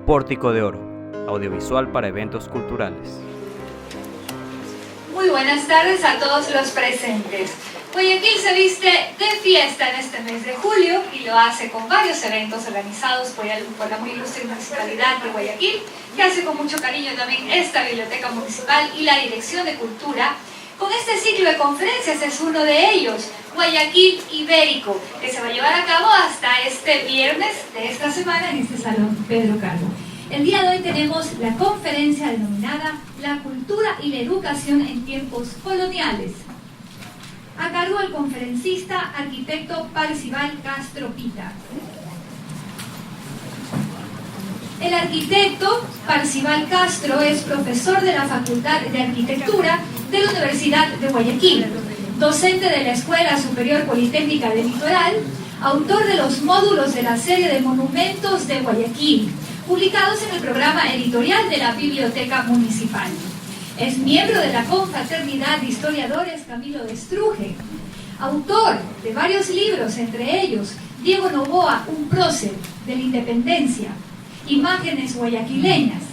Pórtico de Oro, audiovisual para eventos culturales. Muy buenas tardes a todos los presentes. Guayaquil se viste de fiesta en este mes de julio y lo hace con varios eventos organizados por la muy ilustre Municipalidad de Guayaquil, que hace con mucho cariño también esta Biblioteca Municipal y la Dirección de Cultura. Con este ciclo de conferencias es uno de ellos, Guayaquil Ibérico, que se va a llevar a cabo hasta este viernes de esta semana en este Salón Pedro Calvo. El día de hoy tenemos la conferencia denominada La cultura y la educación en tiempos coloniales, a cargo del conferencista arquitecto Parcival Castro Pita. El arquitecto Parcival Castro es profesor de la Facultad de Arquitectura de la Universidad de Guayaquil, docente de la Escuela Superior Politécnica del Litoral, autor de los módulos de la serie de monumentos de Guayaquil, publicados en el programa editorial de la Biblioteca Municipal. Es miembro de la Confraternidad de Historiadores Camilo de Estruje, autor de varios libros, entre ellos Diego Noboa, un prócer de la Independencia, Imágenes Guayaquileñas,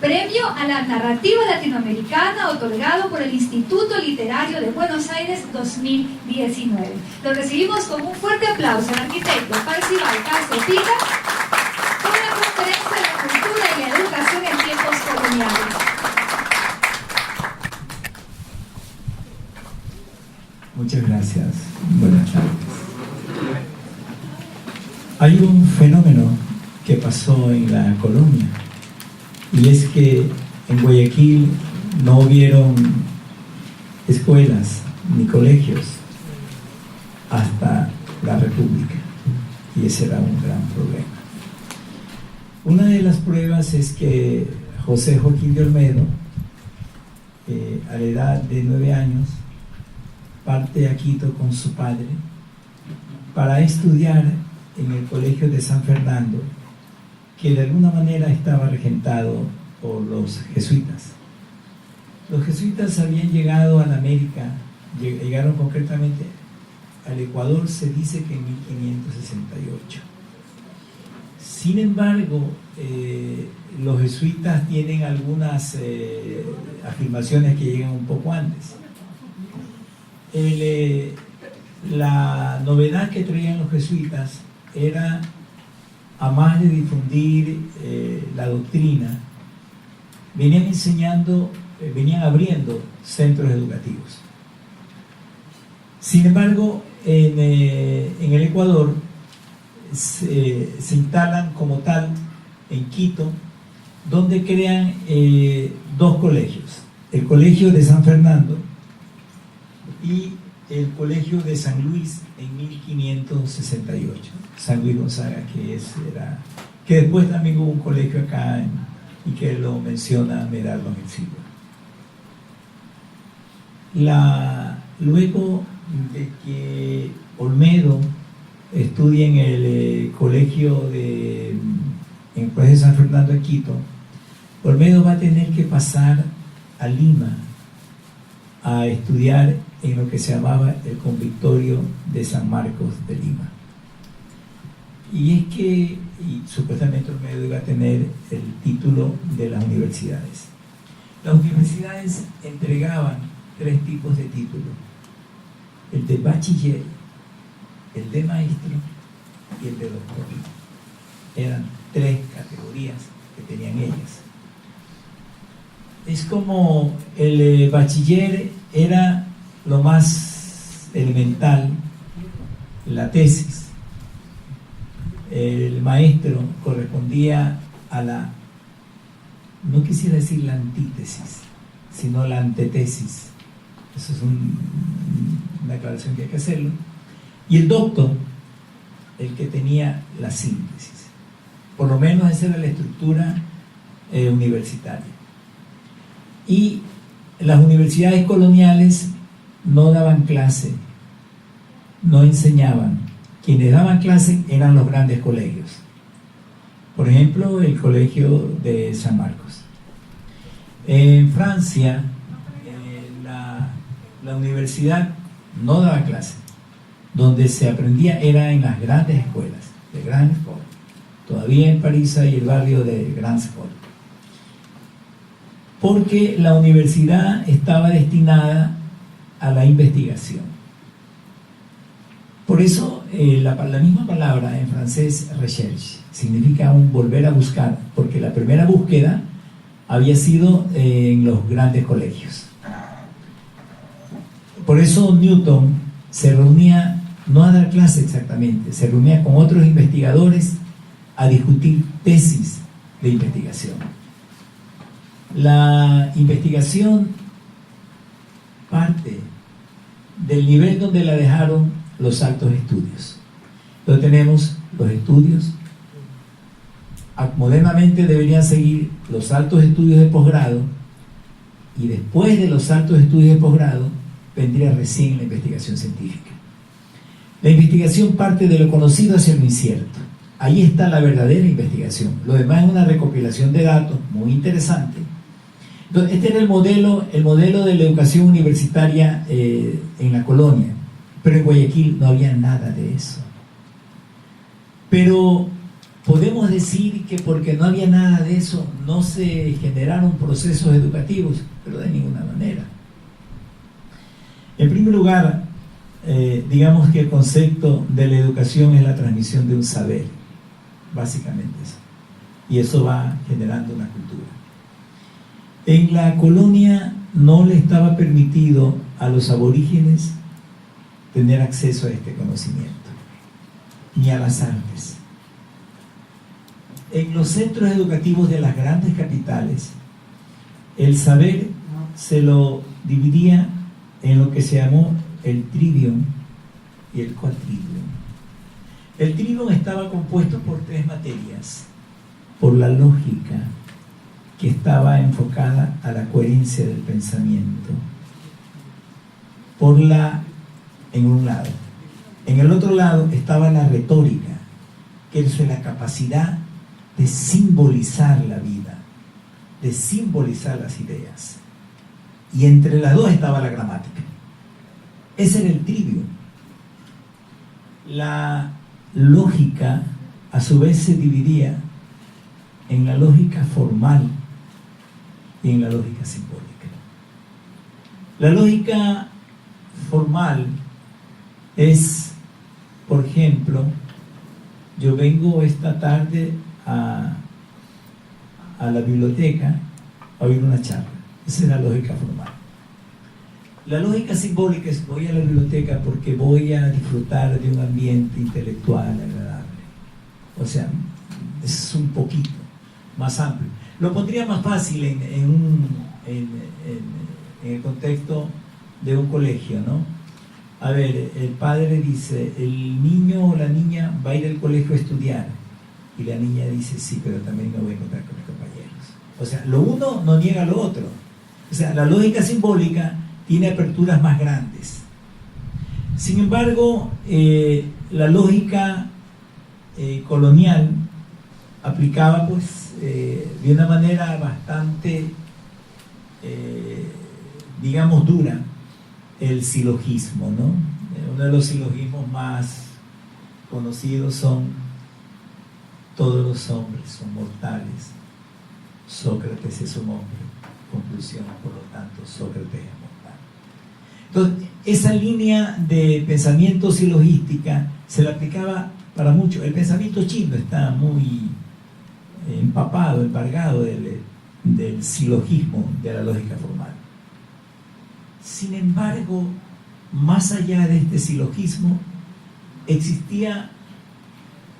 premio a la narrativa latinoamericana otorgado por el Instituto Literario de Buenos Aires 2019. Lo recibimos con un fuerte aplauso al arquitecto Parcival Castro Pita con la conferencia de la cultura y la educación en tiempos coloniales. Muchas gracias. Buenas tardes. Hay un fenómeno que pasó en la colonia, y es que en Guayaquil no hubieron escuelas ni colegios hasta la República, y ese era un gran problema. Una de las pruebas es que José Joaquín de Olmedo, a la edad de 9 años, parte a Quito con su padre para estudiar en el Colegio de San Fernando, que de alguna manera estaba regentado por los jesuitas. Los jesuitas habían llegado a la América, llegaron concretamente al Ecuador, se dice que en 1568. Sin embargo, los jesuitas tienen algunas afirmaciones que llegan un poco antes. La novedad que traían los jesuitas era, a más de difundir la doctrina, venían abriendo centros educativos. Sin embargo, en el Ecuador se instalan como tal en Quito, donde crean 2 colegios: el Colegio de San Fernando y el Colegio de San Luis en 1568. San Luis Gonzaga, que después también hubo un colegio acá y que lo menciona Merardo en el siglo. Luego de que Olmedo estudia en el Colegio de San Fernando de Quito, Olmedo va a tener que pasar a Lima a estudiar en lo que se llamaba el Convictorio de San Marcos de Lima. Y es que supuestamente Olmedo iba a tener el título de las universidades. Las universidades entregaban 3 tipos de títulos: el de bachiller, el de maestro y el de doctor. Eran 3 categorías que tenían ellas. Es como el bachiller era lo más elemental, la tesis. El maestro correspondía a no quisiera decir la antítesis, sino la antetesis. Eso es una aclaración que hay que hacerlo. Y el doctor, el que tenía la síntesis. Por lo menos esa era la estructura universitaria. Y las universidades coloniales no daban clase, no enseñaban. Quienes daban clase eran los grandes colegios. Por ejemplo, el Colegio de San Marcos. En Francia, la universidad no daba clase. Donde se aprendía era en las grandes escuelas, de gran escuela. Todavía en París hay el barrio de Grand Sport. Porque la universidad estaba destinada a la investigación. Por eso la misma palabra en francés, recherche, significa un volver a buscar, porque la primera búsqueda había sido en los grandes colegios. Por eso Newton se reunía, no a dar clase exactamente, se reunía con otros investigadores a discutir tesis de investigación. La investigación parte del nivel donde la dejaron los altos estudios. Entonces tenemos los estudios, modernamente deberían seguir los altos estudios de posgrado, y después de los altos estudios de posgrado vendría recién la investigación científica. La investigación parte de lo conocido hacia lo incierto. Ahí está la verdadera investigación. Lo demás es una recopilación de datos muy interesante. Entonces, este era el modelo de la educación universitaria en la colonia. Pero en Guayaquil no había nada de eso. Pero podemos decir que porque no había nada de eso no se generaron procesos educativos, pero de ninguna manera. En primer lugar, digamos que el concepto de la educación es la transmisión de un saber, básicamente eso. Y eso va generando una cultura. En la colonia no le estaba permitido a los aborígenes tener acceso a este conocimiento, ni a las artes. En los centros educativos de las grandes capitales, el saber se lo dividía en lo que se llamó el trivium y el quadrivium. El trivium estaba compuesto por 3 materias: por la lógica, que estaba enfocada a la coherencia del pensamiento, en un lado. En el otro lado estaba la retórica, que es la capacidad de simbolizar la vida, de simbolizar las ideas. Y entre las dos estaba la gramática. Ese era el trivium. La lógica, a su vez, se dividía en la lógica formal y en la lógica simbólica. La lógica formal es, por ejemplo, yo vengo esta tarde a la biblioteca a oír una charla. Esa es la lógica formal. La lógica simbólica es: voy a la biblioteca porque voy a disfrutar de un ambiente intelectual agradable. O sea, es un poquito más amplio. Lo pondría más fácil en el contexto de un colegio, ¿no? A ver, el padre dice: el niño o la niña va a ir al colegio a estudiar. Y la niña dice: sí, pero también me voy a encontrar con mis compañeros. O sea, lo uno no niega lo otro. O sea, la lógica simbólica tiene aperturas más grandes. Sin embargo, la lógica colonial aplicaba, pues, de una manera bastante, digamos, dura, el silogismo, ¿no? Uno de los silogismos más conocidos son: todos los hombres son mortales, Sócrates es un hombre, conclusión, por lo tanto, Sócrates es mortal. Entonces, esa línea de pensamiento silogística se la aplicaba para mucho. El pensamiento chino está muy empapado, embargado del silogismo de la lógica formal. Sin embargo, más allá de este silogismo, existía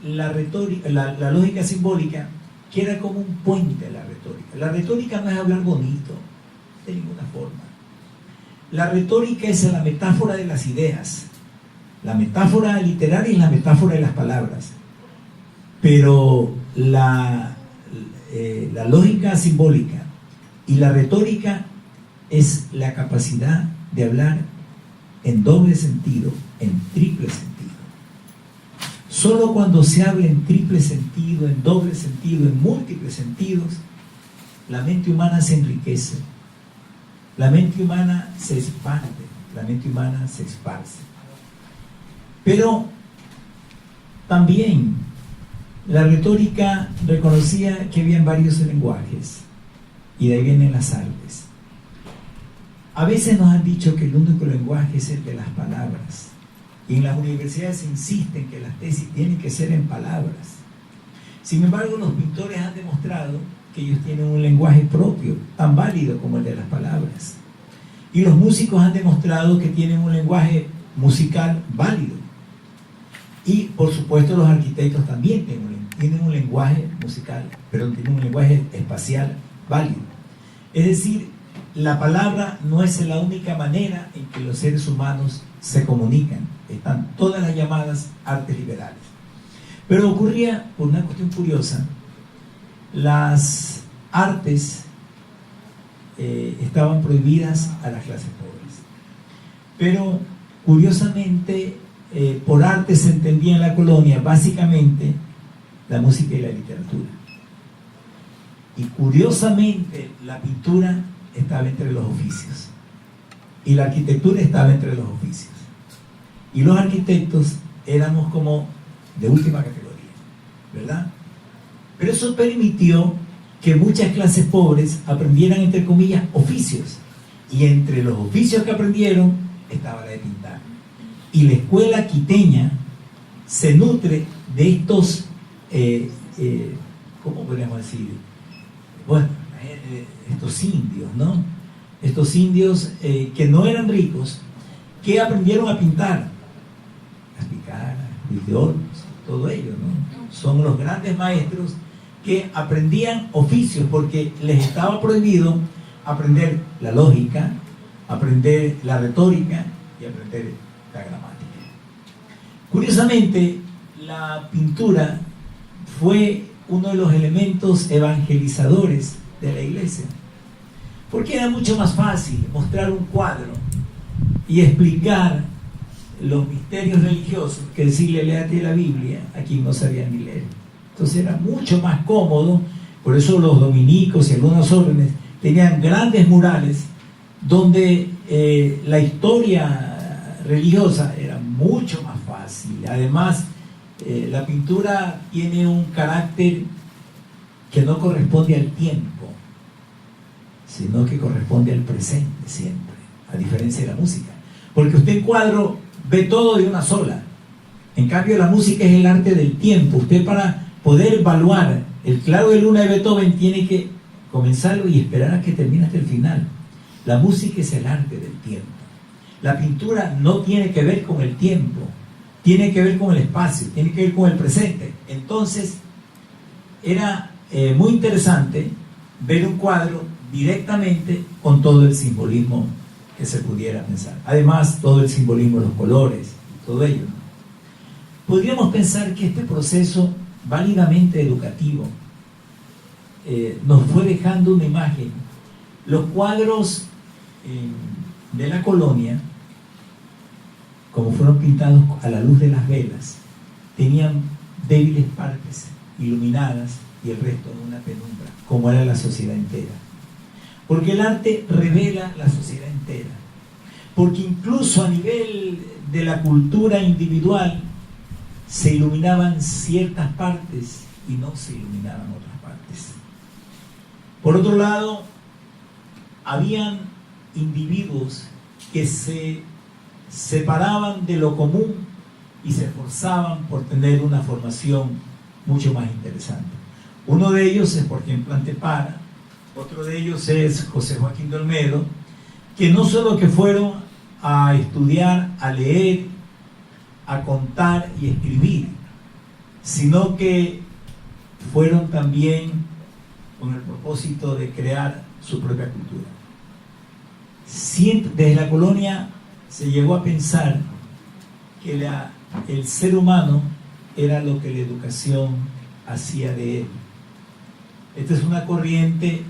la retórica, la lógica simbólica, que era como un puente a la retórica. La retórica no es hablar bonito, de ninguna forma. La retórica es la metáfora de las ideas. La metáfora literaria es la metáfora de las palabras. Pero la lógica simbólica y la retórica es la capacidad de hablar en doble sentido, en triple sentido. Solo cuando se habla en triple sentido, en doble sentido, en múltiples sentidos, la mente humana se enriquece, la mente humana se expande, la mente humana se esparce. Pero también La retórica reconocía que habían varios lenguajes, y de ahí vienen las artes. A veces nos han dicho que el único lenguaje es el de las palabras, y en las universidades se insiste en que las tesis tienen que ser en palabras. Sin embargo, los pintores han demostrado que ellos tienen un lenguaje propio, tan válido como el de las palabras. Y los músicos han demostrado que tienen un lenguaje musical válido. Y, por supuesto, los arquitectos también tienen un lenguaje musical, pero tienen un lenguaje espacial válido. Es decir, la palabra no es la única manera en que los seres humanos se comunican. Están todas las llamadas artes liberales. Pero ocurría, por una cuestión curiosa, las artes estaban prohibidas a las clases pobres. Pero, curiosamente, por arte se entendía en la colonia básicamente la música y la literatura. Y curiosamente la pintura estaba entre los oficios y la arquitectura estaba entre los oficios, y los arquitectos éramos como de última categoría, ¿verdad? Pero eso permitió que muchas clases pobres aprendieran, entre comillas, oficios, y entre los oficios que aprendieron estaba la de pintar. Y la escuela quiteña se nutre de estos, ¿cómo podríamos decir? Bueno, estos indios, ¿no? Estos indios que no eran ricos, que aprendieron a pintar, las picaras, Luis de Olmos, todo ello, ¿no? Son los grandes maestros que aprendían oficios porque les estaba prohibido aprender la lógica, aprender la retórica y aprender la gramática. Curiosamente, la pintura fue uno de los elementos evangelizadores de la iglesia, porque era mucho más fácil mostrar un cuadro y explicar los misterios religiosos que decirle léate la Biblia a quien no sabía ni leer. Entonces era mucho más cómodo. Por eso los dominicos y algunas órdenes tenían grandes murales donde la historia religiosa era mucho más fácil. Además, la pintura tiene un carácter que no corresponde al tiempo, sino que corresponde al presente siempre, a diferencia de la música. Porque usted en cuadro ve todo de una sola. En cambio, la música es el arte del tiempo. Usted, para poder evaluar el Claro de Luna de Beethoven, tiene que comenzarlo y esperar a que termine hasta el final. La música es el arte del tiempo. La pintura no tiene que ver con el tiempo, tiene que ver con el espacio, tiene que ver con el presente. Entonces, era muy interesante ver un cuadro directamente con todo el simbolismo que se pudiera pensar. Además, todo el simbolismo, los colores, todo ello. Podríamos pensar que este proceso válidamente educativo nos fue dejando una imagen. Los cuadros de la colonia, como fueron pintados a la luz de las velas, tenían débiles partes iluminadas y el resto en una penumbra, como era la sociedad entera. Porque el arte revela la sociedad entera. Porque incluso a nivel de la cultura individual se iluminaban ciertas partes y no se iluminaban otras partes. Por otro lado, habían individuos que se separaban de lo común y se esforzaban por tener una formación mucho más interesante. Uno de ellos es, por ejemplo, Antepara. Otro de ellos es José Joaquín de Olmedo, que no solo que fueron a estudiar, a leer, a contar y escribir, sino que fueron también con el propósito de crear su propia cultura. Siempre, desde la colonia se llegó a pensar que el ser humano era lo que la educación hacía de él. Esta es una corriente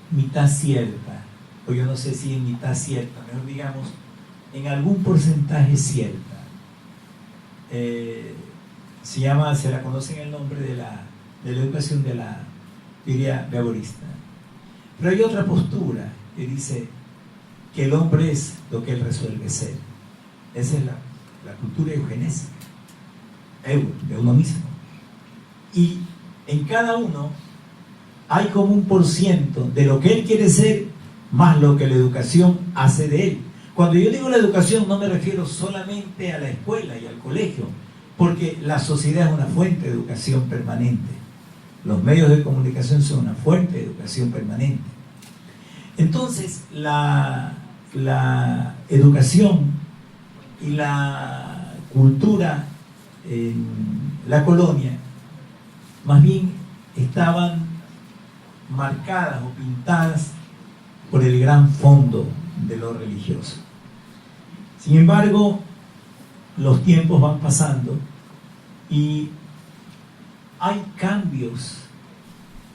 mitad cierta, o yo no sé si en mitad cierta, mejor digamos, en algún porcentaje cierta. Se la conoce en el nombre de la educación de la teoría behaviorista. Pero hay otra postura que dice que el hombre es lo que él resuelve ser. Esa es la cultura eugenésica, de uno mismo. Y en cada uno hay como 1% de lo que él quiere ser más lo que la educación hace de él. Cuando yo digo la educación no me refiero solamente a la escuela y al colegio, porque la sociedad es una fuente de educación permanente. Los medios de comunicación son una fuente de educación permanente. Entonces, la educación y la cultura en la colonia más bien estaban marcadas o pintadas por el gran fondo de lo religioso. Sin embargo, los tiempos van pasando y hay cambios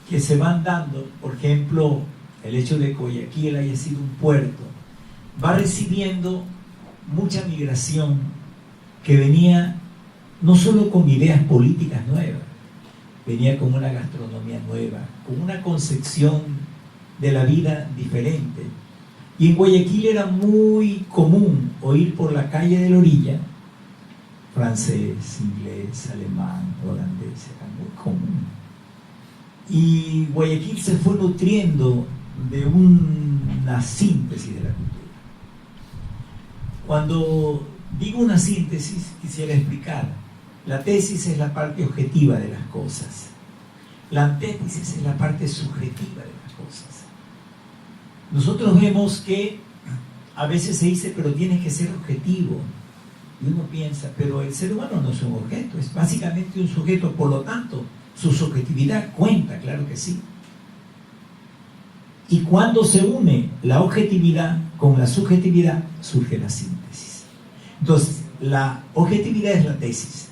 que se van dando. Por ejemplo, el hecho de que Guayaquil haya sido un puerto va recibiendo mucha migración que venía no solo con ideas políticas nuevas, venía con una gastronomía nueva, con una concepción de la vida diferente. Y en Guayaquil era muy común oír por la calle de la orilla francés, inglés, alemán, holandés, era muy común. Y Guayaquil se fue nutriendo de una síntesis de la cultura. Cuando digo una síntesis, quisiera explicar. La tesis es la parte objetiva de las cosas. La antítesis es la parte subjetiva de las cosas. Nosotros vemos que a veces se dice, pero tienes que ser objetivo. Y uno piensa, pero el ser humano no es un objeto, es básicamente un sujeto, por lo tanto, su subjetividad cuenta, claro que sí. Y cuando se une la objetividad con la subjetividad, surge la síntesis. Entonces, la objetividad es la tesis.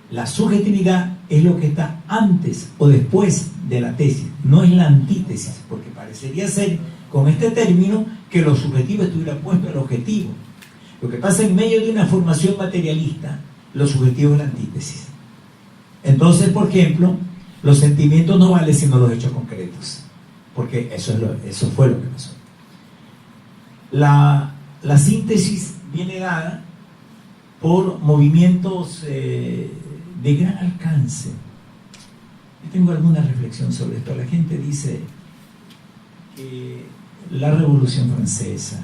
La subjetividad es lo que está antes o después de la tesis, no es la antítesis, porque parecería ser, con este término, que lo subjetivo estuviera puesto al objetivo. Lo que pasa en medio de una formación materialista, lo subjetivo es la antítesis. Entonces, por ejemplo, los sentimientos no valen sino los hechos concretos, porque eso fue lo que pasó. La síntesis viene dada por movimientos de gran alcance. Yo tengo alguna reflexión sobre esto. La gente dice que la Revolución Francesa,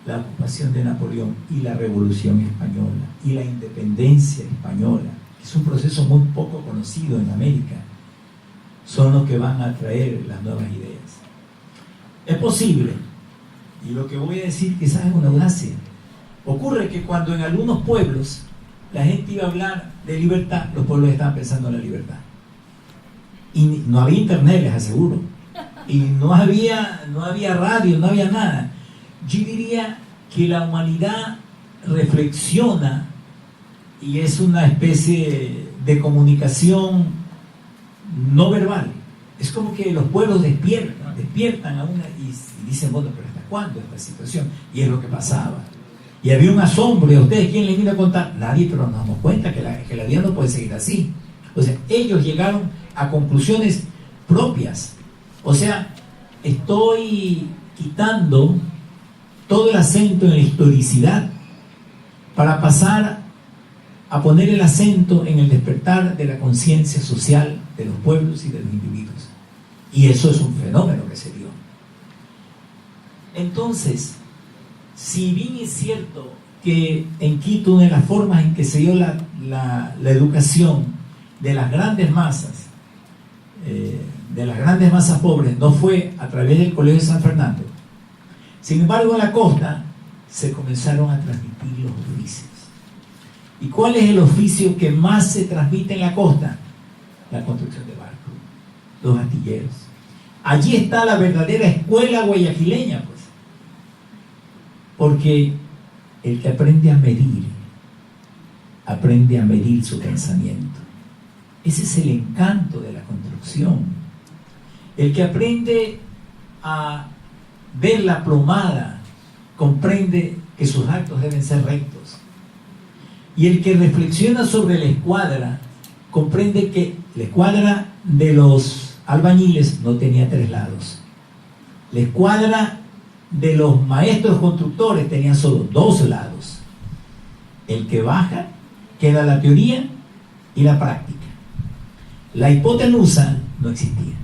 la ocupación de Napoleón y la Revolución Española y la independencia española, que es un proceso muy poco conocido en América, son los que van a traer las nuevas ideas. Es posible, y lo que voy a decir quizás es una audacia. Ocurre que cuando en algunos pueblos la gente iba a hablar de libertad, los pueblos estaban pensando en la libertad. Y no había internet, les aseguro. Y no había radio, no había nada. Yo diría que la humanidad reflexiona y es una especie de comunicación no verbal. Es como que los pueblos despiertan a una y dicen, bueno, pero ¿hasta cuándo esta situación? Y es lo que pasaba. Y había un asombro, y a ustedes, ¿quién les vino a contar? Nadie, pero nos damos cuenta que la vida no puede seguir así. O sea, ellos llegaron a conclusiones propias. O sea, estoy quitando todo el acento en la historicidad para pasar a poner el acento en el despertar de la conciencia social de los pueblos y de los individuos. Y eso es un fenómeno que se dio. Entonces, si bien es cierto que en Quito una de las formas en que se dio la educación de las grandes masas, pobres, no fue a través del Colegio de San Fernando. Sin embargo, en la costa se comenzaron a transmitir los oficios. ¿Y cuál es el oficio que más se transmite en la costa? La construcción de barcos, los astilleros. Allí está la verdadera escuela guayaquileña, pues. Porque el que aprende a medir su pensamiento. Ese es el encanto de la construcción. El que aprende a ver la plomada, comprende que sus actos deben ser rectos. Y el que reflexiona sobre la escuadra, comprende que la escuadra de los albañiles no tenía 3 lados. La escuadra de los maestros constructores tenían solo 2 lados. El que baja queda la teoría y la práctica. La hipotenusa no existía.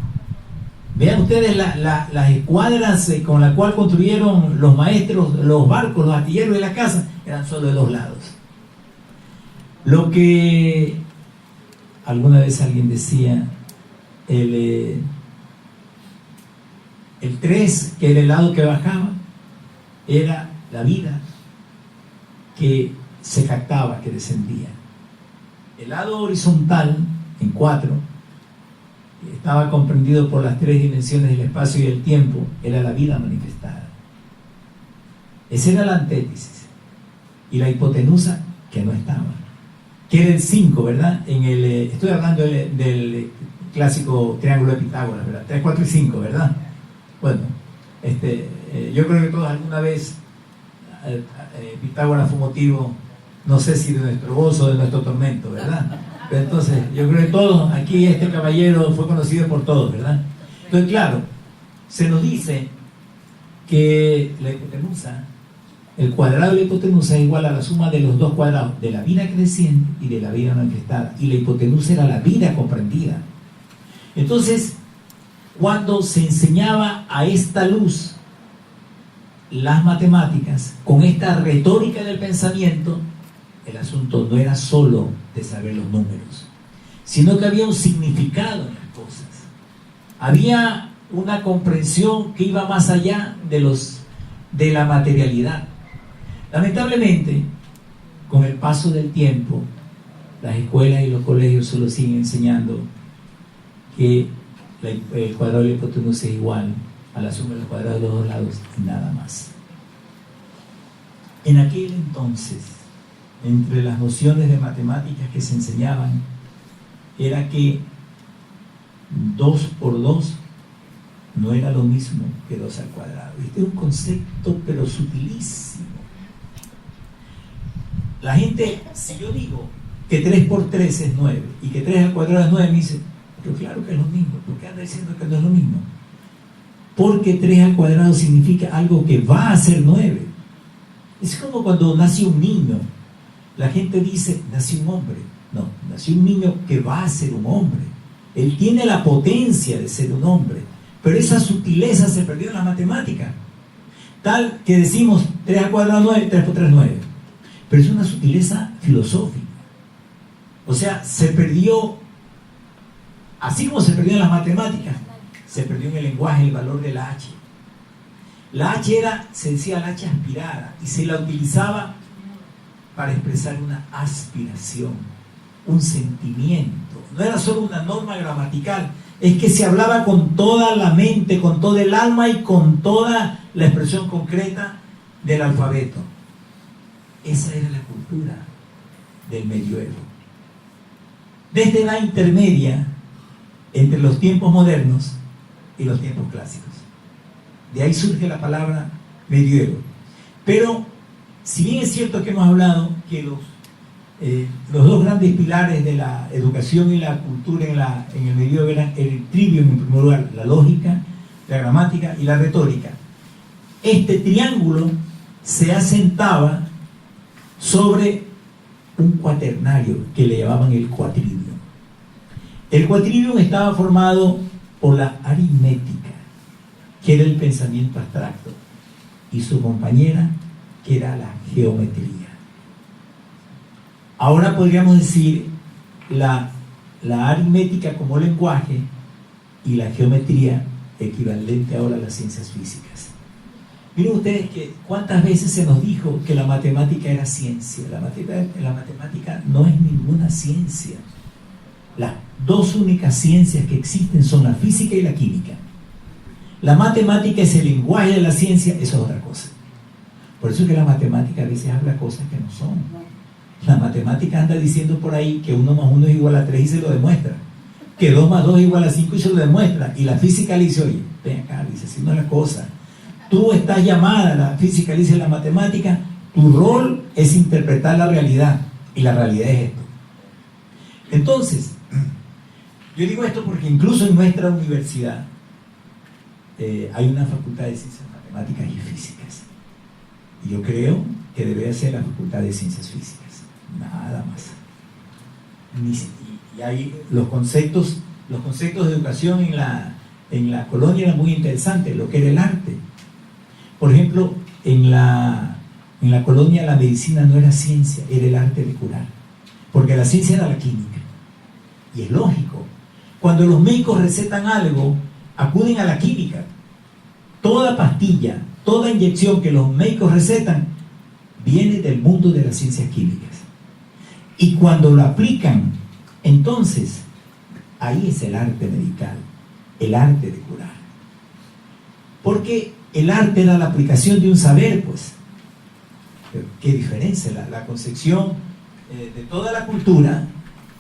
Vean ustedes las escuadras con las cuales construyeron los maestros, los barcos, los artilleros de la casa, eran solo de 2 lados. Lo que alguna vez alguien decía, el 3, que era el lado que bajaba, era la vida que se captaba, que descendía. El lado horizontal, en 4, estaba comprendido por las 3 dimensiones del espacio y el tiempo, era la vida manifestada. Esa era la antítesis. Y la hipotenusa, que no estaba, que era el 5, ¿verdad? Estoy hablando del clásico triángulo de Pitágoras, ¿verdad? 3, 4 y 5, ¿verdad? Bueno, yo creo que todos alguna vez Pitágoras fue motivo, no sé si de nuestro gozo o de nuestro tormento, ¿verdad? Pero entonces, yo creo que todos, aquí este caballero fue conocido por todos, ¿verdad? Entonces, claro, se nos dice que la hipotenusa, el cuadrado de la hipotenusa es igual a la suma de los 2 cuadrados, de la vida creciente y de la vida manifestada. Y la hipotenusa era la vida comprendida. Entonces, cuando se enseñaba a esta luz las matemáticas, con esta retórica del pensamiento, el asunto no era solo de saber los números, sino que había un significado en las cosas. Había una comprensión que iba más allá de la materialidad. Lamentablemente, con el paso del tiempo, las escuelas y los colegios solo siguen enseñando que el cuadrado de la hipotenusa es igual a la suma de los cuadrados de los 2 lados y nada más. En aquel entonces, entre las nociones de matemáticas que se enseñaban, era que 2 por 2 no era lo mismo que 2 al cuadrado. Este es un concepto pero sutilísimo. La gente, si yo digo que 3 por 3 es 9 y que 3 al cuadrado es 9, me dice, pero claro que es lo mismo. ¿Por qué anda diciendo que no es lo mismo? Porque 3 al cuadrado significa algo que va a ser 9. Es como cuando nace un niño. La gente dice, nació un hombre. No, nació un niño que va a ser un hombre. Él tiene la potencia de ser un hombre, pero esa sutileza se perdió en la matemática. Tal que decimos 3 al cuadrado 9, 3 por 3 9. Pero es una sutileza filosófica. O sea, se perdió, así como se perdió en las matemáticas, se perdió en el lenguaje el valor de la H. La H se decía la H aspirada, y se la utilizaba para expresar una aspiración, un sentimiento. No era solo una norma gramatical, es que se hablaba con toda la mente, con todo el alma y con toda la expresión concreta del alfabeto. Esa era la cultura del medioevo. Desde la intermedia entre los tiempos modernos y los tiempos clásicos. De ahí surge la palabra medioevo. Pero, si bien es cierto que hemos hablado que los 2 grandes pilares de la educación y la cultura en el medioevo eran el trivium en primer lugar, la lógica, la gramática y la retórica, este triángulo se asentaba sobre un cuaternario que le llamaban el quadrivium. El quadrivium estaba formado por la aritmética, que era el pensamiento abstracto, y su compañera, que era la geometría. Ahora podríamos decir la aritmética como lenguaje y la geometría equivalente ahora a las ciencias físicas. Miren ustedes que cuántas veces se nos dijo que la matemática era ciencia. La matemática no es ninguna ciencia. Las 2 únicas ciencias que existen son la física y la química. La matemática es el lenguaje de la ciencia, eso es otra cosa. Por eso es que la matemática a veces habla cosas que no son. La matemática anda diciendo por ahí que 1 más 1 es igual a 3 y se lo demuestra. Que 2 más 2 es igual a 5 y se lo demuestra. Y la física le dice, oye, ven acá, dice, así no es la cosa. Tú estás llamada, la física le dice la matemática, tu rol es interpretar la realidad. Y la realidad es esto. Entonces, yo digo esto porque incluso en nuestra universidad hay una facultad de ciencias matemáticas y físicas. Y yo creo que debería ser la facultad de ciencias físicas. Nada más. Y ahí los conceptos de educación en la colonia eran muy interesantes, lo que era el arte. Por ejemplo, en la colonia la medicina no era ciencia, era el arte de curar. Porque la ciencia era la química. Y es lógico. Cuando los médicos recetan algo, acuden a la química. Toda pastilla, toda inyección que los médicos recetan, viene del mundo de las ciencias químicas. Y cuando lo aplican, entonces, ahí es el arte medical, el arte de curar. Porque el arte era la aplicación de un saber, pues. Pero qué diferencia, la concepción de toda la cultura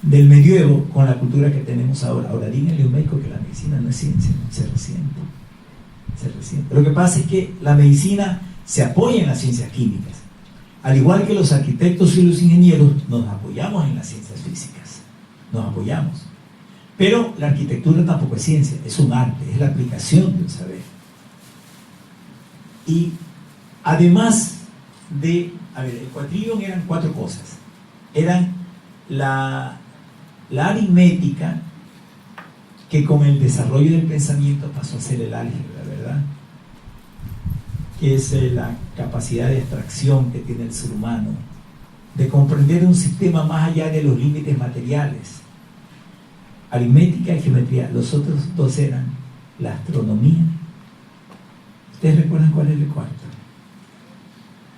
del medievo con la cultura que tenemos ahora. Ahora, díganle a un médico que la medicina no es ciencia, no se resiente. Se resiente. Lo que pasa es que la medicina se apoya en las ciencias químicas. Al igual que los arquitectos y los ingenieros, nos apoyamos en las ciencias físicas. Nos apoyamos. Pero la arquitectura tampoco es ciencia, es un arte, es la aplicación de un saber. Y además de, el quadrivium eran 4 cosas. Eran la aritmética, que con el desarrollo del pensamiento pasó a ser el álgebra, ¿verdad? Que es la capacidad de abstracción que tiene el ser humano, de comprender un sistema más allá de los límites materiales. Aritmética y geometría. Los otros 2 eran la astronomía. ¿Ustedes recuerdan cuál es el cuarto?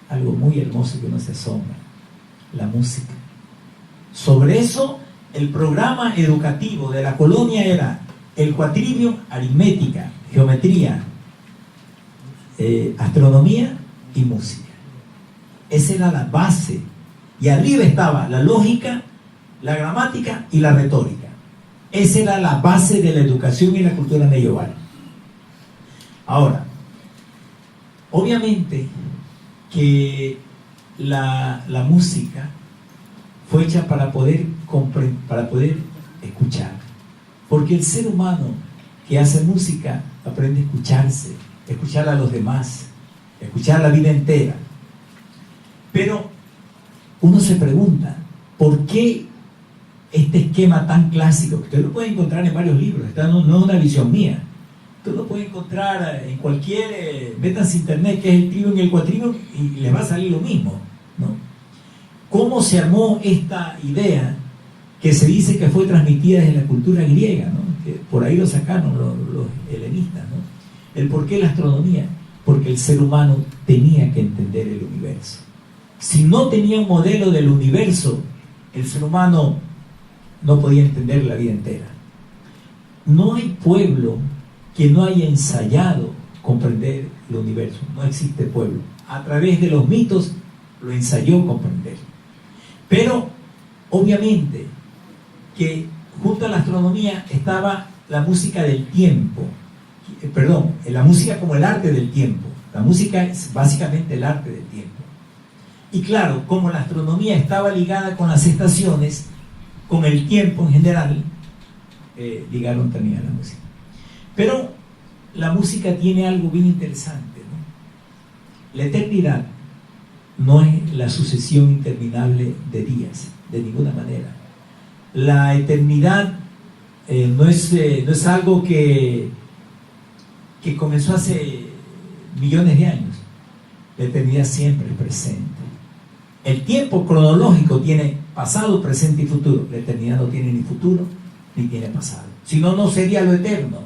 Algo muy hermoso que no se asombra: la música. Sobre eso, el programa educativo de la colonia era el quadrivium, aritmética, geometría, astronomía y música. Esa era la base. Y arriba estaba la lógica, la gramática y la retórica. Esa era la base de la educación y la cultura medieval. Ahora, obviamente que la música fue hecha para poder escuchar. Porque el ser humano que hace música aprende a escucharse, escuchar a los demás, escuchar la vida entera. Pero uno se pregunta, ¿por qué este esquema tan clásico? Usted lo puede encontrar en varios libros, no es una visión mía. Usted lo puede encontrar en cualquier, métanse a internet, que es el trivium y el quadrivium, y les va a salir lo mismo, ¿no? ¿Cómo se armó esta idea que se dice que fue transmitida desde la cultura griega, ¿no? Que por ahí lo sacaron los helenistas, ¿no? ¿El por qué la astronomía? Porque el ser humano tenía que entender el universo. Si no tenía un modelo del universo, el ser humano no podía entender la vida entera. No hay pueblo que no haya ensayado comprender el universo. No existe pueblo. A través de los mitos lo ensayó comprender. Pero, obviamente, que junto a la astronomía estaba la música del tiempo. Perdón, la música como el arte del tiempo. La música es básicamente el arte del tiempo. Y claro, como la astronomía estaba ligada con las estaciones, con el tiempo en general, ligaron también a la música. Pero la música tiene algo bien interesante, ¿no? La eternidad no es la sucesión interminable de días, de ninguna manera. La eternidad no es algo que comenzó hace millones de años. La eternidad siempre es presente. El tiempo cronológico tiene pasado, presente y futuro. La eternidad no tiene ni futuro ni tiene pasado. Si no, no sería lo eterno.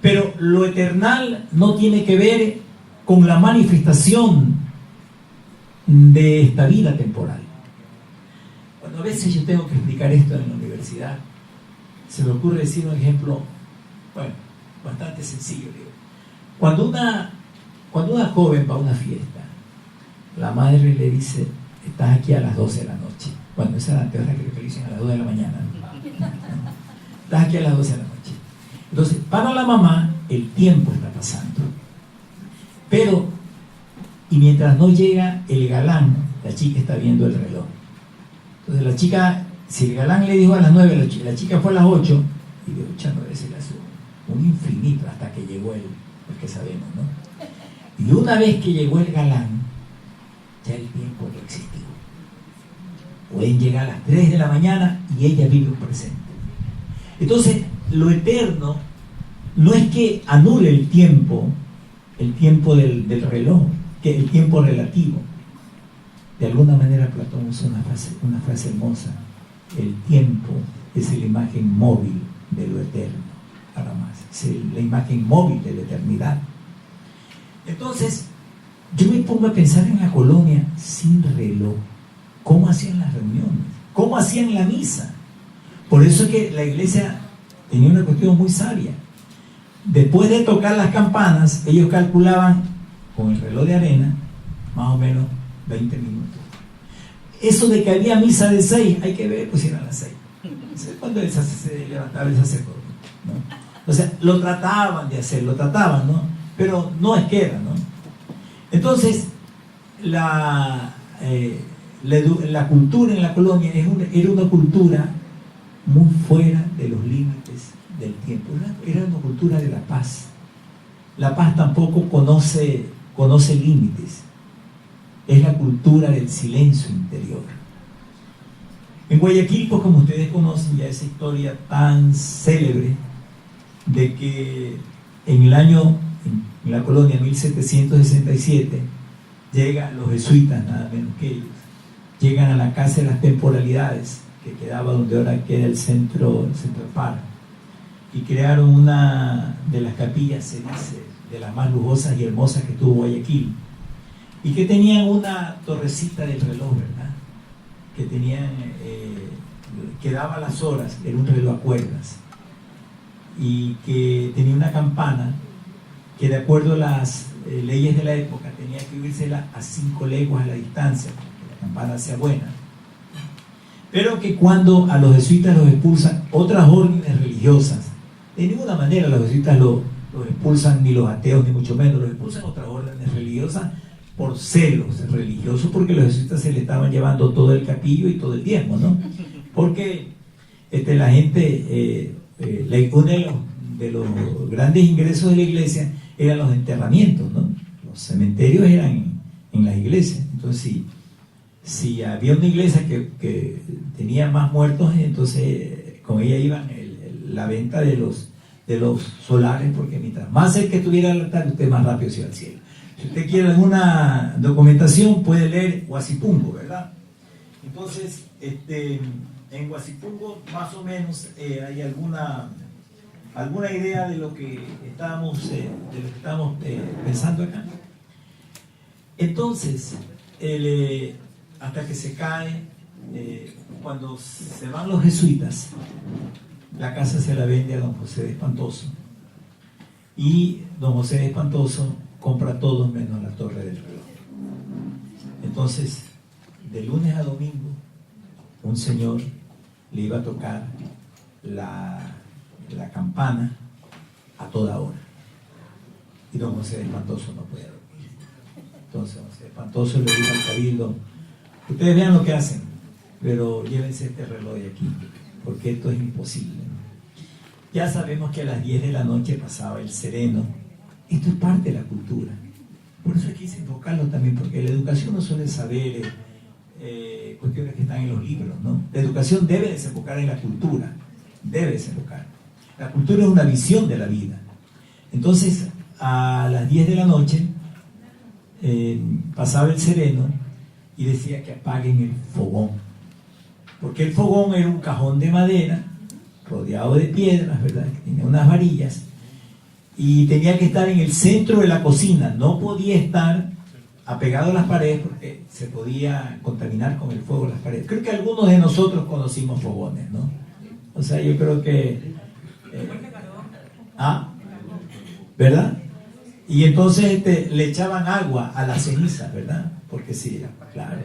Pero lo eternal no tiene que ver con la manifestación de esta vida temporal. Bueno, a veces yo tengo que explicar esto en la universidad. Se me ocurre decir un ejemplo, bueno, bastante sencillo, digo. Cuando una joven va a una fiesta, la madre le dice: estás aquí a las 12 de la noche. Bueno, esa es la teoría que le dicen a las 2 de la mañana. Estás aquí a las 12 de la noche. Entonces, para la mamá, el tiempo está pasando. Pero, y mientras no llega el galán, la chica está viendo el reloj. Entonces la chica, si el galán le dijo a las 9, la chica fue a las 8, y de 8 a 9 se le hace un infinito hasta que llegó el que sabemos, ¿no? Y una vez que llegó el galán, ya el tiempo no existió. pueden llegar a las 3 de la mañana y ella vive un presente. Entonces, lo eterno no es que anule el tiempo del reloj, que el tiempo relativo. De alguna manera Platón usa una frase hermosa: el tiempo es la imagen móvil de lo eterno, nada más, es la imagen móvil de la eternidad. Entonces, yo me pongo a pensar en la colonia sin reloj, cómo hacían las reuniones, cómo hacían la misa. Por eso es que la iglesia tenía una cuestión muy sabia. Después de tocar las campanas, ellos calculaban con el reloj de arena más o menos 20 minutos. Eso de que había misa de 6, hay que ver, pues eran las 6. Cuando se levantaba el sacerdote, ¿no? O sea, lo trataban de hacer, ¿no? Pero no es que era, ¿no? Entonces, la cultura en la colonia era una cultura muy fuera de los límites del tiempo. Era una cultura de la paz. La paz tampoco conoce límites. Es la cultura del silencio interior. En Guayaquil, pues como ustedes conocen ya esa historia tan célebre de que en la colonia 1767 llegan los jesuitas, nada menos que ellos, llegan a la Casa de las Temporalidades, que quedaba donde ahora queda el centro Par, y crearon una de las capillas, se dice, de las más lujosas y hermosas que tuvo Guayaquil, y que tenían una torrecita del reloj, ¿verdad? Que tenían, que daba las horas, era un reloj a cuerdas, y que tenía una campana que, de acuerdo a las leyes de la época, tenía que oírsela a 5 leguas a la distancia, para que la campana sea buena. Pero que cuando a los jesuitas los expulsan otras órdenes religiosas, de ninguna manera los jesuitas los expulsan, ni los ateos, ni mucho menos, los expulsan otras órdenes religiosas por celos religiosos, porque los jesuitas se le estaban llevando todo el capillo y todo el diezmo, ¿no? Porque la gente, uno de los grandes ingresos de la iglesia eran los enterramientos, ¿no? Los cementerios eran en las iglesias. Entonces, si había una iglesia que tenía más muertos, entonces con ella iban la venta de los solares, porque mientras más cerca estuviera el altar, usted más rápido se iba al cielo. Si usted quiere alguna documentación, puede leer Huasipungo, ¿verdad? Entonces, en Huasipungo más o menos hay alguna idea de lo que estábamos pensando acá. Entonces, hasta que se cae, cuando se van los jesuitas, la casa se la vende a don José de Espantoso, y don José de Espantoso compra todo menos la torre del reloj. Entonces, de lunes a domingo, un señor le iba a tocar la campana a toda hora, y don José de Espantoso no podía dormir. Entonces don José de Espantoso le dijo al cabildo: ustedes vean lo que hacen, pero llévense este reloj de aquí, porque esto es imposible, ¿no? Ya sabemos que a las 10 de la noche pasaba el sereno. Esto es parte de la cultura. Por eso quise invocarlo también, porque la educación no suele saber cuestiones que están en los libros, ¿no? La educación debe desembocar en la cultura, debe desembocar. La cultura es una visión de la vida. Entonces, a las 10 de la noche pasaba el sereno y decía que apaguen el fogón, porque el fogón era un cajón de madera rodeado de piedras, ¿verdad? Que tenía unas varillas, y tenía que estar en el centro de la cocina, no podía estar apegado a las paredes porque se podía contaminar con el fuego las paredes. Creo que algunos de nosotros conocimos fogones, ¿no? O sea, yo creo que ¿verdad? Y entonces le echaban agua a las cenizas, ¿verdad? Porque sí, claro.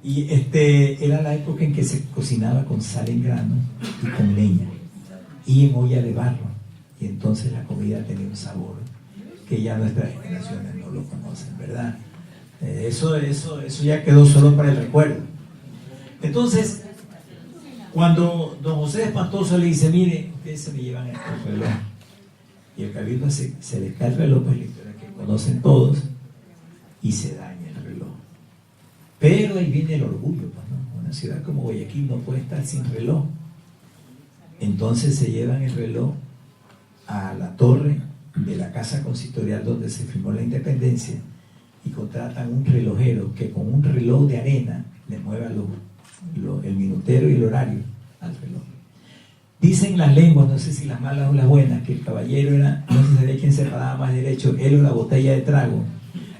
Y era la época en que se cocinaba con sal en grano y con leña y en olla de barro, y entonces la comida tenía un sabor que ya nuestras generaciones no lo conocen, ¿verdad? Eso ya quedó solo para el recuerdo. Entonces, cuando don José de Espantoso le dice: mire, ustedes se me llevan el reloj, y el cabildo se les cae el reloj, pues la historia que conocen todos, y se daña el reloj. Pero ahí viene el orgullo, pues, ¿no? una ciudad como Guayaquil no puede estar sin reloj. Entonces se llevan el reloj a la torre de la casa consistorial donde se firmó la independencia y contratan un relojero que con un reloj de arena le mueva el minutero y el horario al reloj. Dicen las lenguas, no sé si las malas o las buenas, que el caballero era, no se sabía quién se paraba más derecho, él o la botella de trago,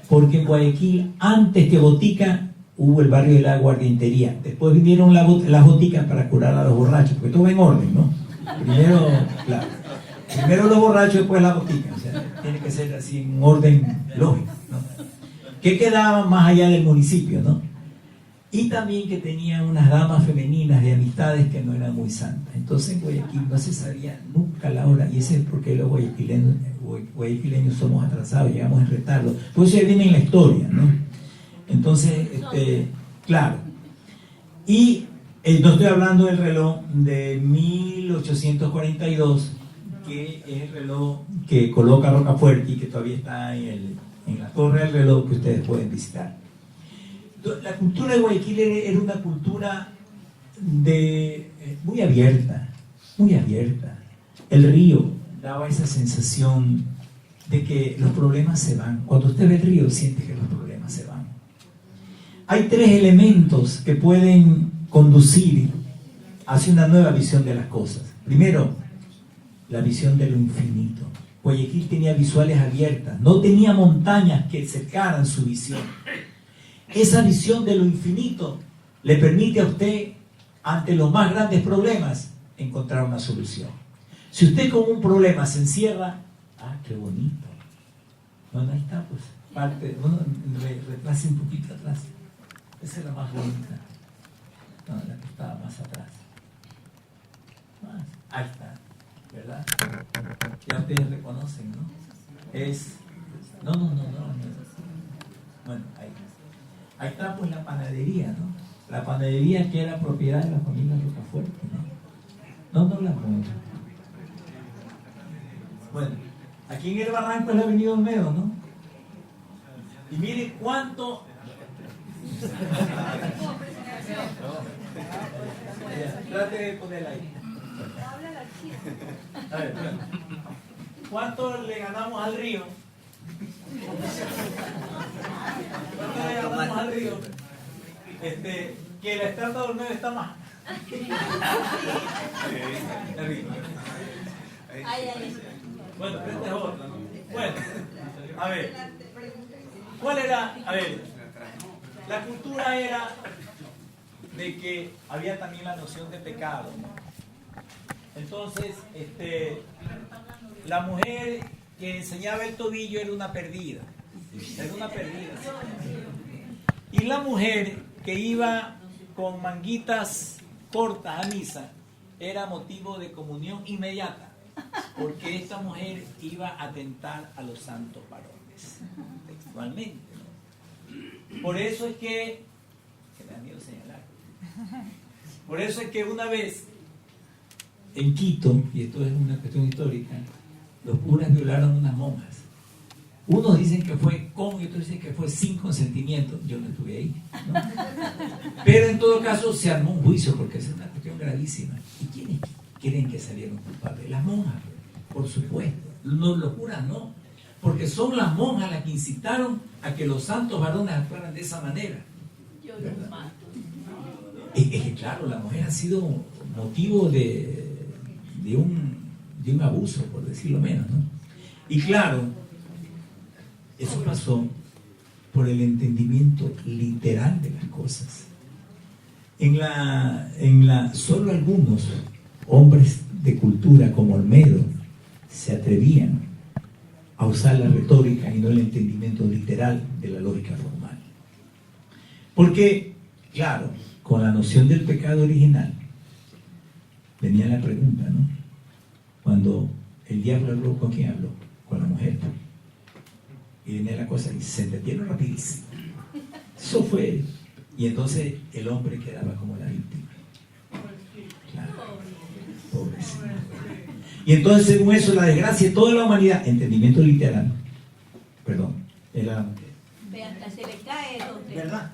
porque en Guayaquil, antes que botica, hubo el barrio de la aguardientería, después vinieron las boticas para curar a los borrachos, porque todo va en orden, ¿no? Primero los borrachos, después la botica, o sea, tiene que ser así en orden lógico, ¿no? Que quedaba más allá del municipio, ¿no? Y también que tenían unas damas femeninas de amistades que no eran muy santas. Entonces en Guayaquil no se sabía nunca la hora, y ese es porque los guayaquileños somos atrasados, llegamos en retardo. Por eso ya viene en la historia, ¿no? Entonces, claro. Y no estoy hablando del reloj de 1842, que es el reloj que coloca Rocafuerte y que todavía está en la torre del reloj que ustedes pueden visitar. La cultura de Guayaquil era una cultura muy abierta, muy abierta. El río daba esa sensación de que los problemas se van. Cuando usted ve el río, siente que los problemas se van. Hay tres elementos que pueden conducir hacia una nueva visión de las cosas. Primero, la visión de lo infinito. Guayaquil tenía visuales abiertas, no tenía montañas que cercaran su visión. Esa visión de lo infinito le permite a usted, ante los más grandes problemas, encontrar una solución. Si usted con un problema se encierra, qué bonito. Bueno, ahí está, pues, retrase un poquito atrás. Esa es la más bonita. No, la que estaba más atrás. Ahí está, ¿verdad? Ya ustedes reconocen, ¿no? No. Bueno, ahí está, pues, la panadería, ¿no? La panadería que era propiedad de la familia Rocafuerte, ¿no? No la pongo. Bueno, aquí en el barranco es la avenida Olmedo, ¿no? Y miren cuánto... Trate de ponerla ahí. A ver, ¿cuánto le ganamos al río? ¿Cuánto le ganamos al río? Que la estatua del Olmedo está más. Bueno, esta es otra, ¿no? Bueno, a ver. ¿Cuál era? A ver, la cultura era de que había también la noción de pecado, ¿no? Entonces, la mujer que enseñaba el tobillo era una perdida. Era una perdida. Y la mujer que iba con manguitas cortas a misa era motivo de comunión inmediata, porque esta mujer iba a atentar a los santos varones, textualmente, ¿no? Por eso es que me da miedo señalar, por eso es que una vez en Quito, y esto es una cuestión histórica, los curas violaron unas monjas. Unos dicen que fue con y otros dicen que fue sin consentimiento. Yo no estuve ahí, ¿no? Pero en todo caso se armó un juicio porque es una cuestión gravísima. ¿Y quiénes creen que salieron culpables? Las monjas, por supuesto. Los curas no, porque son las monjas las que incitaron a que los santos varones actuaran de esa manera. Yo los mato. Es que claro, la mujer ha sido motivo de un abuso, por decirlo menos, ¿no? Y claro, eso pasó por el entendimiento literal de las cosas. Solo algunos hombres de cultura como Olmedo se atrevían a usar la retórica y no el entendimiento literal de la lógica formal. Porque, claro, con la noción del pecado original venía la pregunta, ¿no? Cuando el diablo habló, ¿con quién habló? Con la mujer. Y venía la cosa y se entendieron rapidísimo. Eso fue. Y entonces el hombre quedaba como la víctima. Claro. Pobrecito. Y entonces, según eso, la desgracia de toda la humanidad, entendimiento literal, perdón, era la mujer. Ve, hasta se le cae el hombre. ¿Verdad?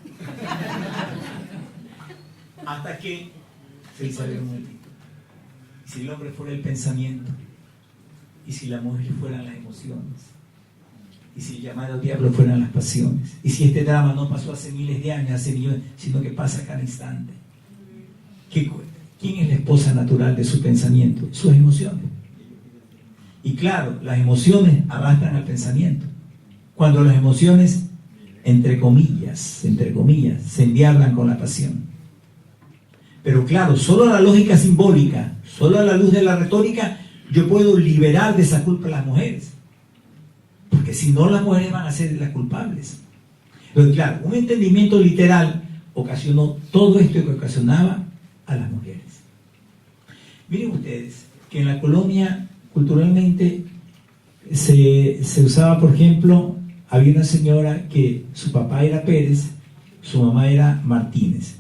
Hasta que se hizo un momentito. Y si el hombre fuera el pensamiento, y si la mujer fueran las emociones, y si el llamado diablo fueran las pasiones, y si este drama no pasó hace miles de años, hace millones, sino que pasa cada instante. ¿Quién es la esposa natural de su pensamiento? Sus emociones. Y claro, las emociones arrastran al pensamiento. Cuando las emociones, entre comillas, se endiablan con la pasión. Pero claro, solo la lógica simbólica, solo a la luz de la retórica, yo puedo liberar de esa culpa a las mujeres. Porque si no, las mujeres van a ser las culpables. Pero claro, un entendimiento literal ocasionó todo esto que ocasionaba a las mujeres. Miren ustedes que en la colonia culturalmente se usaba, por ejemplo, había una señora que su papá era Pérez, su mamá era Martínez.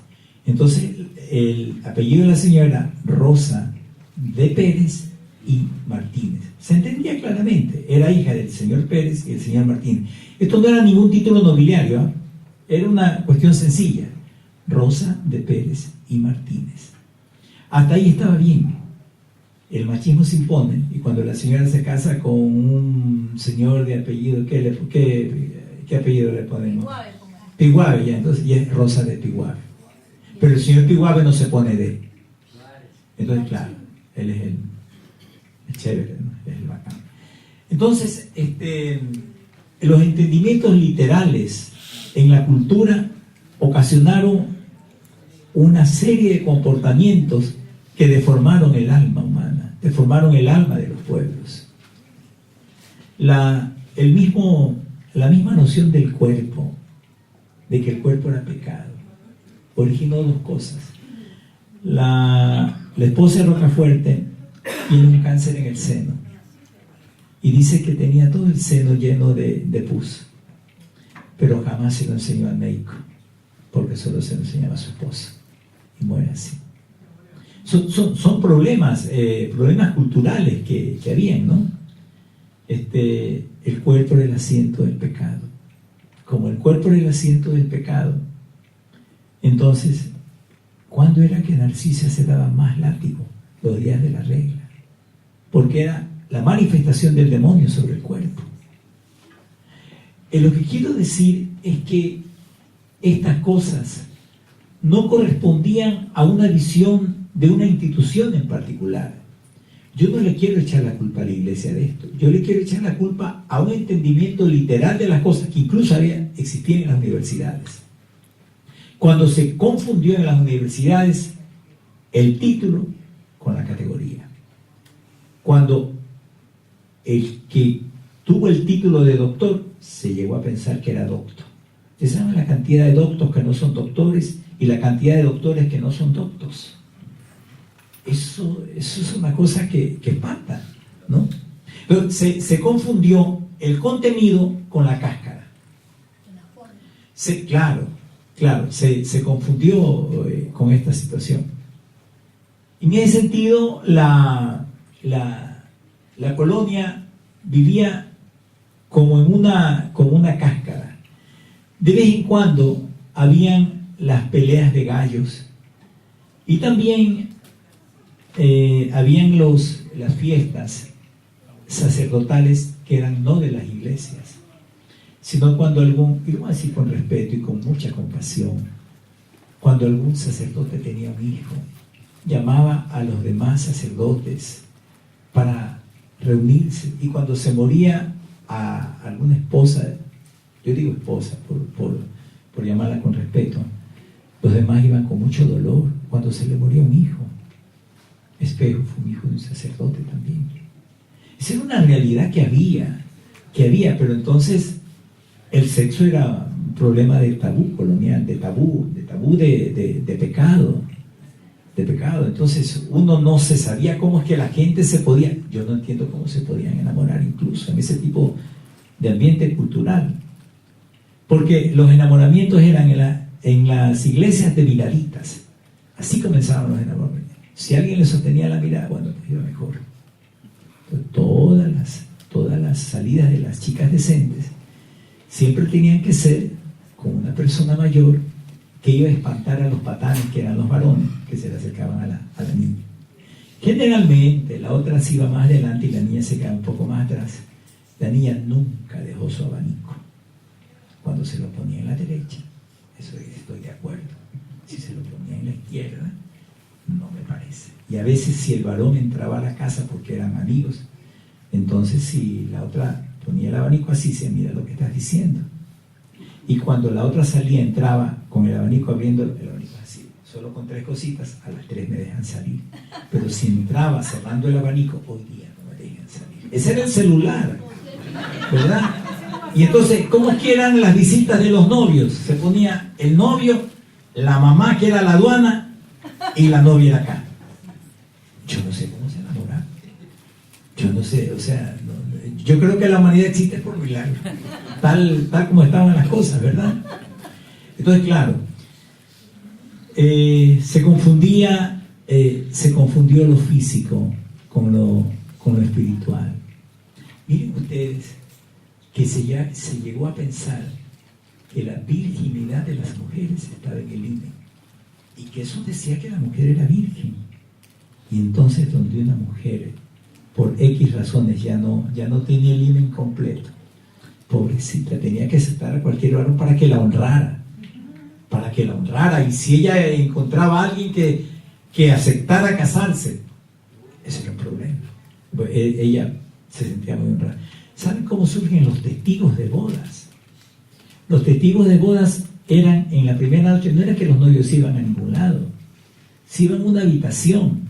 Entonces el apellido de la señora era Rosa de Pérez y Martínez. Se entendía claramente, era hija del señor Pérez y del señor Martínez. Esto no era ningún título nobiliario, ¿eh? Era una cuestión sencilla. Rosa de Pérez y Martínez. Hasta ahí estaba bien. El machismo se impone, y cuando la señora se casa con un señor de apellido, ¿qué apellido le ponemos? Piguave, ya, entonces ya es Rosa de Piguave. Pero el señor Piguave no se pone de. Entonces, claro, él es el chévere, ¿no? Es el bacán. Entonces, los entendimientos literales en la cultura ocasionaron una serie de comportamientos que deformaron el alma humana, deformaron el alma de los pueblos. La misma noción del cuerpo, de que el cuerpo era pecado, originó dos cosas. La esposa de Rocafuerte tiene un cáncer en el seno y dice que tenía todo el seno lleno de pus, pero jamás se lo enseñó al médico, porque solo se lo enseñaba a su esposa, y muere así. Son problemas culturales que habían, ¿no? El cuerpo era el asiento del pecado. Como el cuerpo era el asiento del pecado, entonces, ¿cuándo era que Narcisa se daba más látigo? Los días de la regla. Porque era la manifestación del demonio sobre el cuerpo. Lo que quiero decir es que estas cosas no correspondían a una visión de una institución en particular. Yo no le quiero echar la culpa a la iglesia de esto. Yo le quiero echar la culpa a un entendimiento literal de las cosas que incluso existían en las universidades. Cuando se confundió en las universidades el título con la categoría. Cuando el que tuvo el título de doctor se llegó a pensar que era doctor. ¿Ustedes saben la cantidad de doctos que no son doctores y la cantidad de doctores que no son doctos? Eso es una cosa que espanta, ¿no? Pero se confundió el contenido con la cáscara. Claro, se confundió con esta situación. En ese sentido, la colonia vivía como una cáscara. De vez en cuando habían las peleas de gallos y también habían las fiestas sacerdotales que eran no de las iglesias, sino cuando y lo voy a decir con respeto y con mucha compasión, cuando algún sacerdote tenía un hijo, llamaba a los demás sacerdotes para reunirse, y cuando se moría a alguna esposa, yo digo esposa por llamarla con respeto, los demás iban con mucho dolor. Cuando se le moría un hijo, Espejo fue un hijo de un sacerdote también. Esa era una realidad que había, pero entonces el sexo era un problema de tabú colonial, de pecado. Entonces uno no se sabía cómo es que la gente yo no entiendo cómo se podían enamorar incluso en ese tipo de ambiente cultural, porque los enamoramientos eran en las iglesias de miladitas. Así comenzaban los enamoramientos. Si alguien le sostenía la mirada, bueno, pues iba mejor. Entonces, todas las salidas de las chicas decentes siempre tenían que ser con una persona mayor que iba a espantar a los patanes, que eran los varones, que se le acercaban a la niña. Generalmente la otra se iba más adelante y la niña se quedaba un poco más atrás. La niña nunca dejó su abanico cuando se lo ponía en la derecha. Eso estoy de acuerdo. Si se lo ponía en la izquierda, no me parece. Y a veces si el varón entraba a la casa porque eran amigos, entonces si la otra ponía el abanico así, se mira lo que estás diciendo. Y cuando la otra salía, entraba con el abanico abriendo el abanico así, solo con 3 cositas, a las 3 me dejan salir. Pero si entraba cerrando el abanico, hoy día no me dejan salir. Ese era el celular, ¿verdad? Y entonces, ¿cómo es que eran las visitas de los novios? Se ponía el novio, la mamá que era la aduana y la novia era acá. Yo no sé cómo se enamoraron. Yo no sé, o sea, yo creo que la humanidad existe por milagro. Tal como estaban las cosas, ¿verdad? Entonces, claro, se confundió lo físico con lo espiritual. Miren ustedes que se llegó a pensar que la virginidad de las mujeres estaba en el himen y que eso decía que la mujer era virgen. Y entonces donde una mujer por X razones ya no tenía el himen completo, pobrecita, tenía que aceptar a cualquier varón para que la honrara, y si ella encontraba a alguien que aceptara casarse, ese era un problema. Pues ella se sentía muy honrada. ¿Saben cómo surgen los testigos de bodas? Los testigos de bodas eran en la primera noche, no era que los novios iban a ningún lado, se iban a una habitación.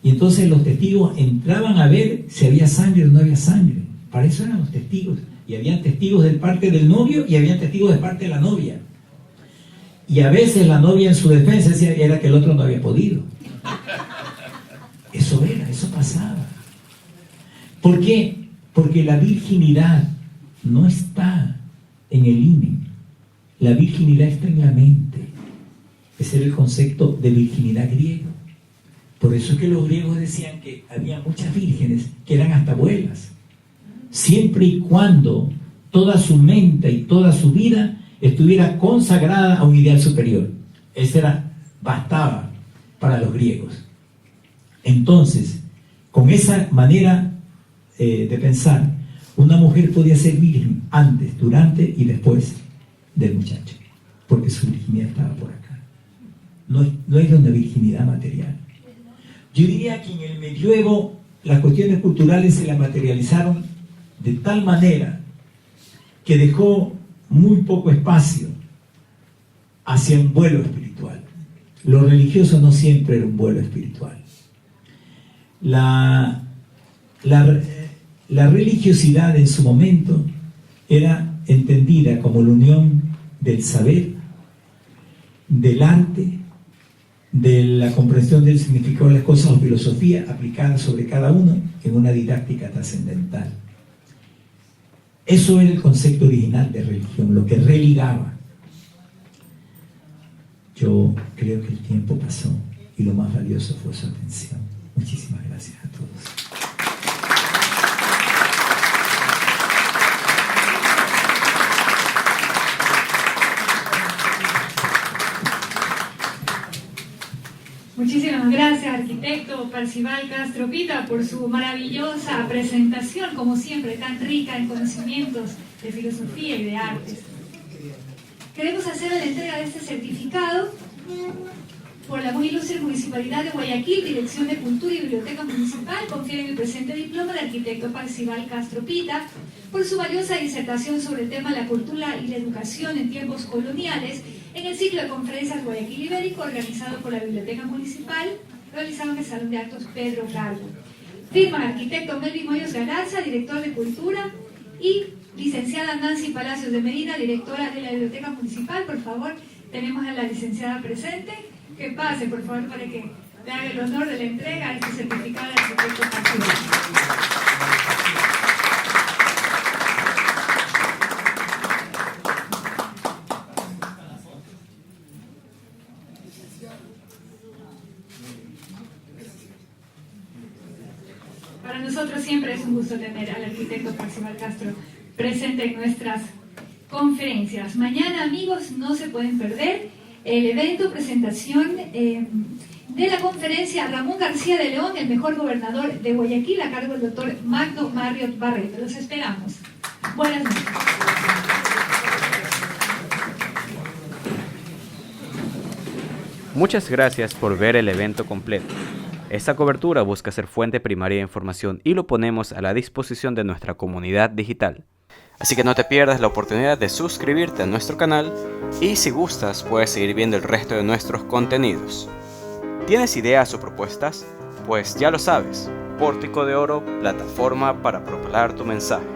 Y entonces los testigos entraban a ver si había sangre o no había sangre. Para eso eran los testigos. Y habían testigos de parte del novio y habían testigos de parte de la novia. Y a veces la novia en su defensa decía era que el otro no había podido. Eso pasaba. ¿Por qué? Porque la virginidad no está en el himen. La virginidad está en la mente. Ese era el concepto de virginidad griego. Por eso es que los griegos decían que había muchas vírgenes que eran hasta abuelas, siempre y cuando toda su mente y toda su vida estuviera consagrada a un ideal superior. Bastaba para los griegos. Entonces, con esa manera de pensar, una mujer podía ser virgen antes, durante y después del muchacho, porque su virginidad estaba por acá. No era una virginidad material. Yo diría que en el medioevo las cuestiones culturales se las materializaron de tal manera que dejó muy poco espacio hacia un vuelo espiritual. Lo religioso no siempre era un vuelo espiritual. La religiosidad en su momento era entendida como la unión del saber, del arte, de la comprensión del significado de las cosas o filosofía aplicada sobre cada uno en una didáctica trascendental. Eso era el concepto original de religión, lo que religaba. Yo creo que el tiempo pasó y lo más valioso fue su atención. Muchísimas gracias a todos. Muchísimas gracias, arquitecto Parcival Castro Pita, por su maravillosa presentación, como siempre, tan rica en conocimientos de filosofía y de artes. Queremos hacer la entrega de este certificado por la muy ilustre Municipalidad de Guayaquil, Dirección de Cultura y Biblioteca Municipal. Confieren el presente diploma al arquitecto Parcival Castro Pita por su valiosa disertación sobre el tema la cultura y la educación en tiempos coloniales en el ciclo de conferencias Guayaquil Ibérico organizado por la Biblioteca Municipal, realizado en el Salón de Actos Pedro Carbo. Firman arquitecto Melvin Hoyos Galarza, director de Cultura, y licenciada Nancy Palacios de Medina, directora de la Biblioteca Municipal. Por favor, tenemos a la licenciada presente. Que pase, por favor, para que le haga el honor de la entrega de este certificado del arquitecto Parcival. Para nosotros siempre es un gusto tener al arquitecto Parcival Castro presente en nuestras conferencias. Mañana, amigos, no se pueden perder el evento presentación de la conferencia Ramón García de León, el mejor gobernador de Guayaquil, a cargo del doctor Magno Marriott Barreto. Los esperamos. Buenas noches. Muchas gracias por ver el evento completo. Esta cobertura busca ser fuente primaria de información y lo ponemos a la disposición de nuestra comunidad digital. Así que no te pierdas la oportunidad de suscribirte a nuestro canal y si gustas puedes seguir viendo el resto de nuestros contenidos. ¿Tienes ideas o propuestas? Pues ya lo sabes, Pórtico de Oro, plataforma para propagar tu mensaje.